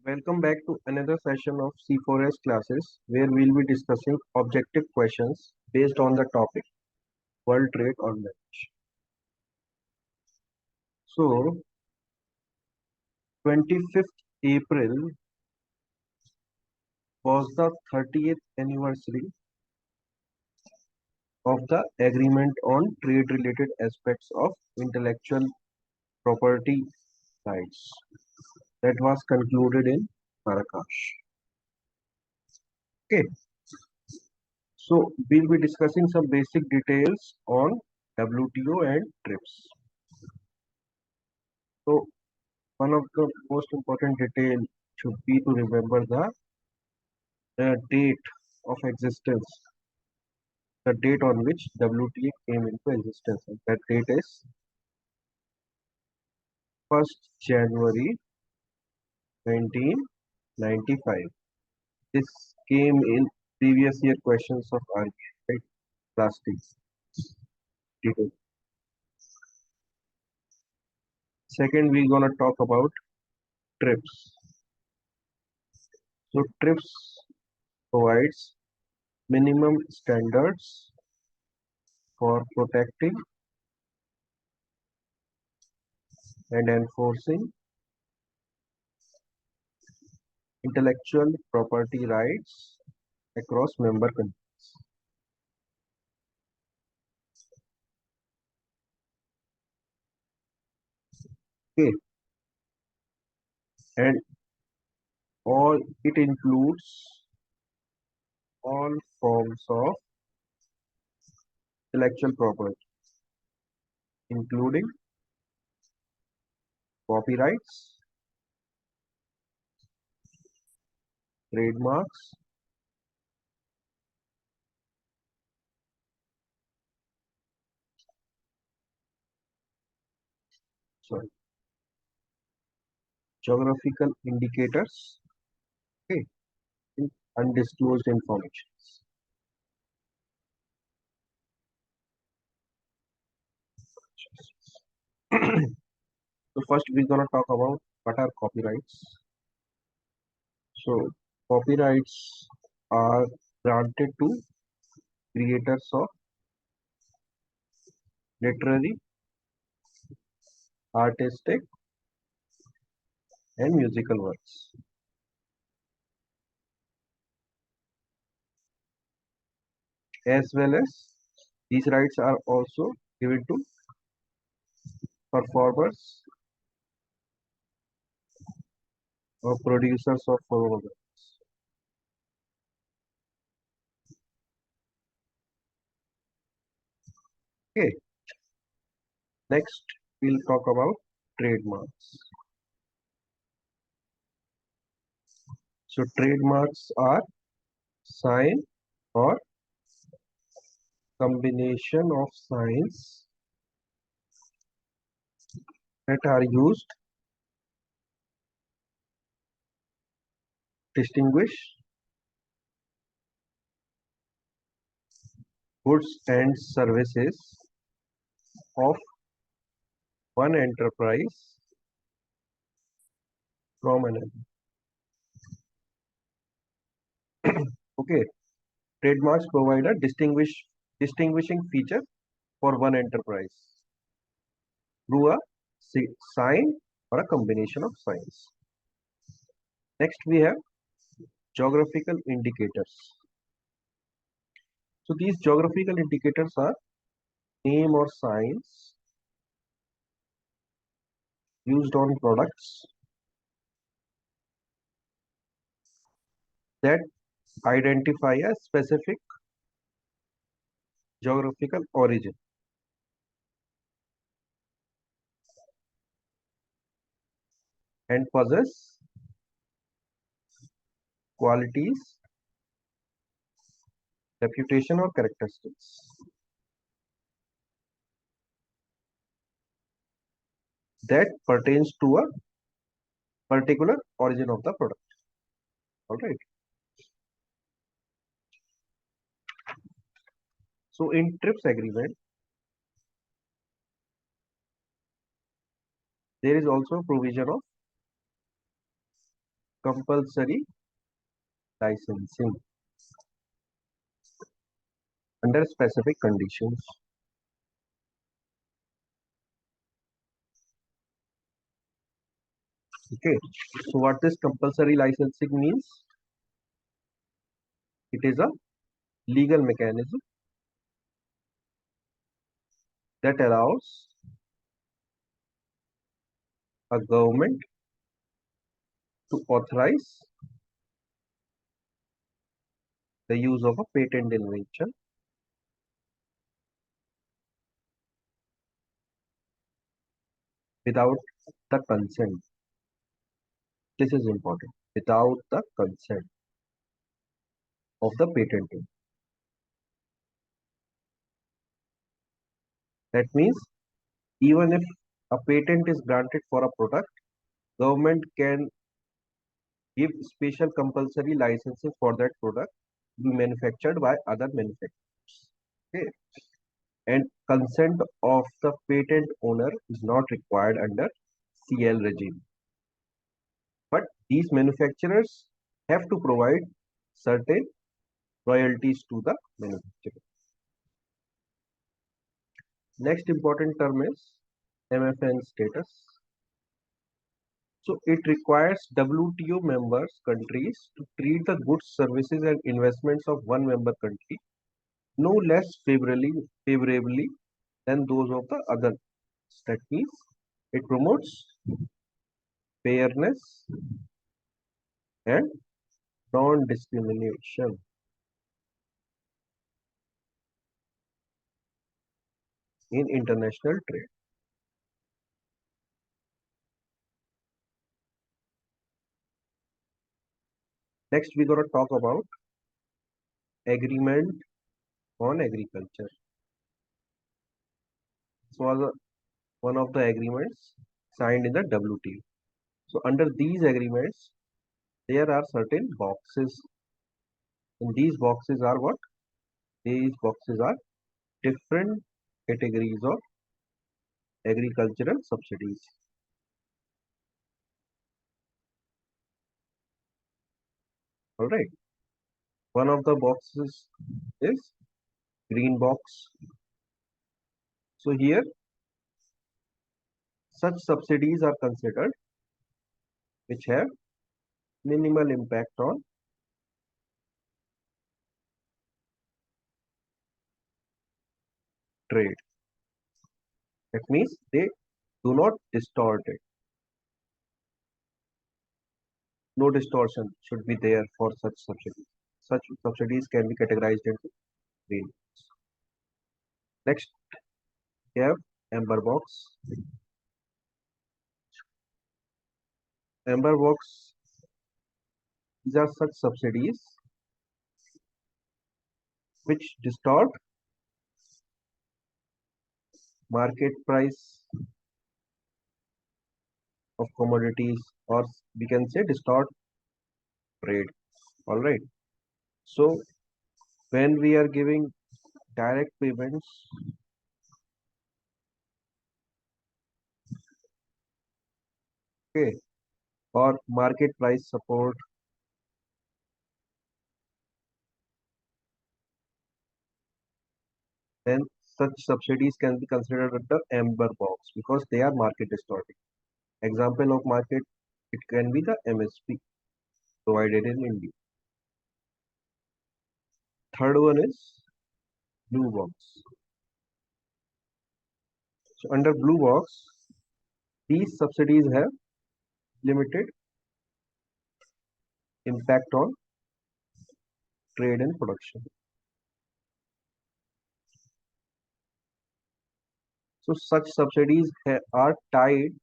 Welcome back to another session of C4S classes where we'll be discussing objective questions based on the topic World Trade Organization. So, 25th April was the 30th anniversary of the Agreement on Trade Related Aspects of Intellectual Property Rights that was concluded in Marrakesh. Okay, so we'll be discussing some basic details on WTO and TRIPS. So, one of the most important detail should be to remember the date of existence, the date on which WTA came into existence. And that date is 1st January 1995. This came in previous year questions of RBI, right? Plastics detail. Second, we're gonna talk about TRIPS. So TRIPS provides minimum standards for protecting and enforcing intellectual property rights across member countries. Okay, and all it includes all forms of intellectual property, including copyrights, trademarks, sorry, geographical indicators, okay, and undisclosed information. So first we're gonna talk about what are copyrights. So copyrights are granted to creators of literary, artistic, and musical works, as well as these rights are also given to performers or producers of phonographs. Okay, next we'll talk about trademarks. So trademarks are sign or combination of signs that are used to distinguish goods and services of one enterprise from another. Okay, trademarks provide a distinguishing feature for one enterprise through a sign or a combination of signs. Next, we have geographical indicators. So these geographical indicators are name or signs used on products that identify a specific geographical origin and possess qualities, reputation, or characteristics that pertains to a particular origin of the product. All right. So in TRIPS agreement, there is also provision of compulsory licensing under specific conditions. Okay, so what this compulsory licensing means? It is a legal mechanism that allows a government to authorize the use of a patent invention without the consent. This is important. Without the consent of the patentee. That means even if a patent is granted for a product, government can give special compulsory licenses for that product to be manufactured by other manufacturers. Okay. And consent of the patent owner is not required under CL regime. But these manufacturers have to provide certain royalties to the manufacturer. Next important term is MFN status. So it requires WTO members countries to treat the goods, services and investments of one member country no less favorably than those of the other. That means it promotes fairness and non-discrimination in international trade. Next, we're going to talk about agreement on agriculture. This was one of the agreements signed in the WTO. So under these agreements, there are certain boxes. And these boxes are what? These boxes are different categories of agricultural subsidies. All right. One of the boxes is green box. So here, such subsidies are considered which have minimal impact on trade. That means they do not distort it. No distortion should be there for such subsidies. Such subsidies can be categorized into green. Next, we have amber box. Amber box, these are such subsidies which distort market price of commodities, or we can say distort trade. All right. So when we are giving direct payments, okay, or market price support, then such subsidies can be considered under amber box because they are market distorting. Example of market, it can be the MSP provided in India. Third one is blue box. So under blue box, these subsidies have limited impact on trade and production. So such subsidies are tied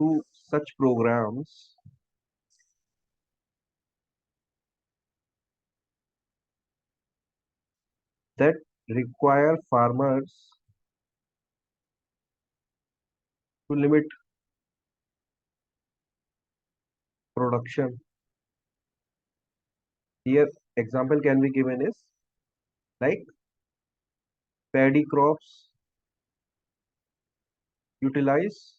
to such programs that require farmers to limit production. Here, example can be given is like paddy crops utilize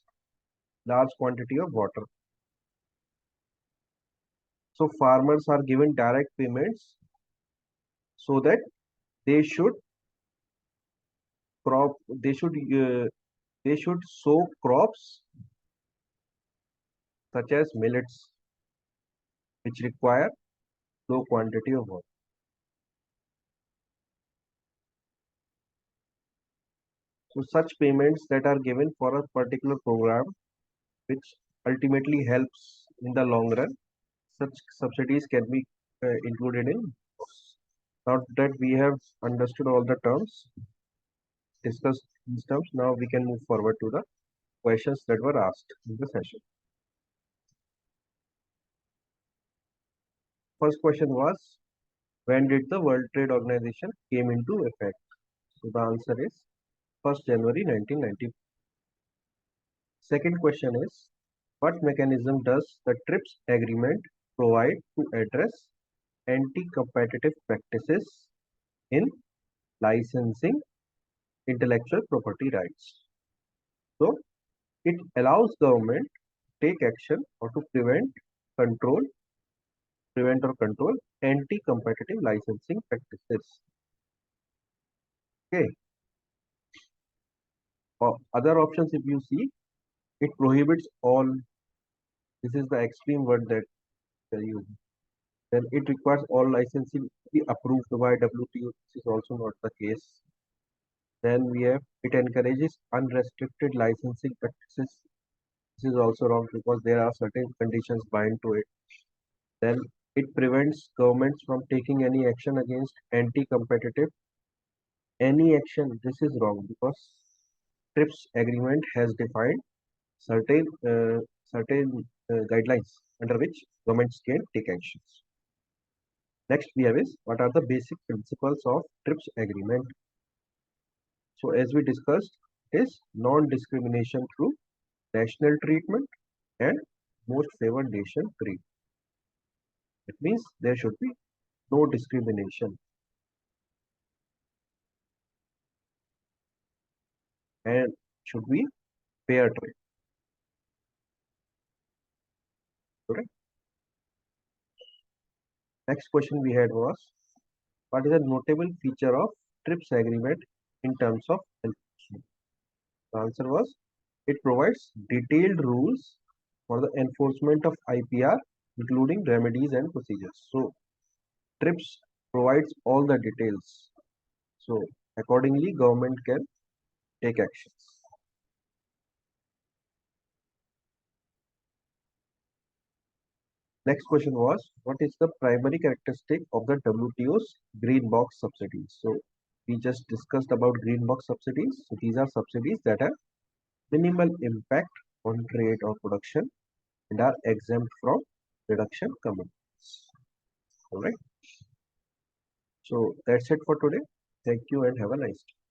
large quantity of water. So farmers are given direct payments so that they should crop they should sow crops such as millets which require low quantity of water. So such payments that are given for a particular program which ultimately helps in the long run, such subsidies can be included in. Now that we have understood all the terms, discussed these terms, now we can move forward to the questions that were asked in the session. First question was, when did the World Trade Organization came into effect? So the answer is 1st January 1990. Second question is, what mechanism does the TRIPS agreement provide to address anti-competitive practices in licensing intellectual property rights? So it allows government to take action or to control, prevent or control anti-competitive licensing practices. Okay. Other options, if you see, it prohibits all. This is the extreme word that they use. Then it requires all licensing to be approved by WTO. This is also not the case. Then we have it encourages unrestricted licensing practices. This is also wrong because there are certain conditions bind to it. Then it prevents governments from taking any action against anti-competitive any action. This is wrong because TRIPS agreement has defined certain guidelines under which governments can take actions. Next we have is what are the basic principles of TRIPS agreement. So as we discussed, is non-discrimination through national treatment and most favored nation treatment. It means there should be no discrimination and should be fair trade. Correct? Next question we had was, what is a notable feature of TRIPS agreement in terms of enforcement? The answer was, it provides detailed rules for the enforcement of IPR, including remedies and procedures. So TRIPS provides all the details. So accordingly, government can take actions. Next question was, what is the primary characteristic of the WTO's green box subsidies? So we just discussed about green box subsidies. So these are subsidies that have minimal impact on trade or production and are exempt from reduction commitments. All right. So that's it for today. Thank you and have a nice day.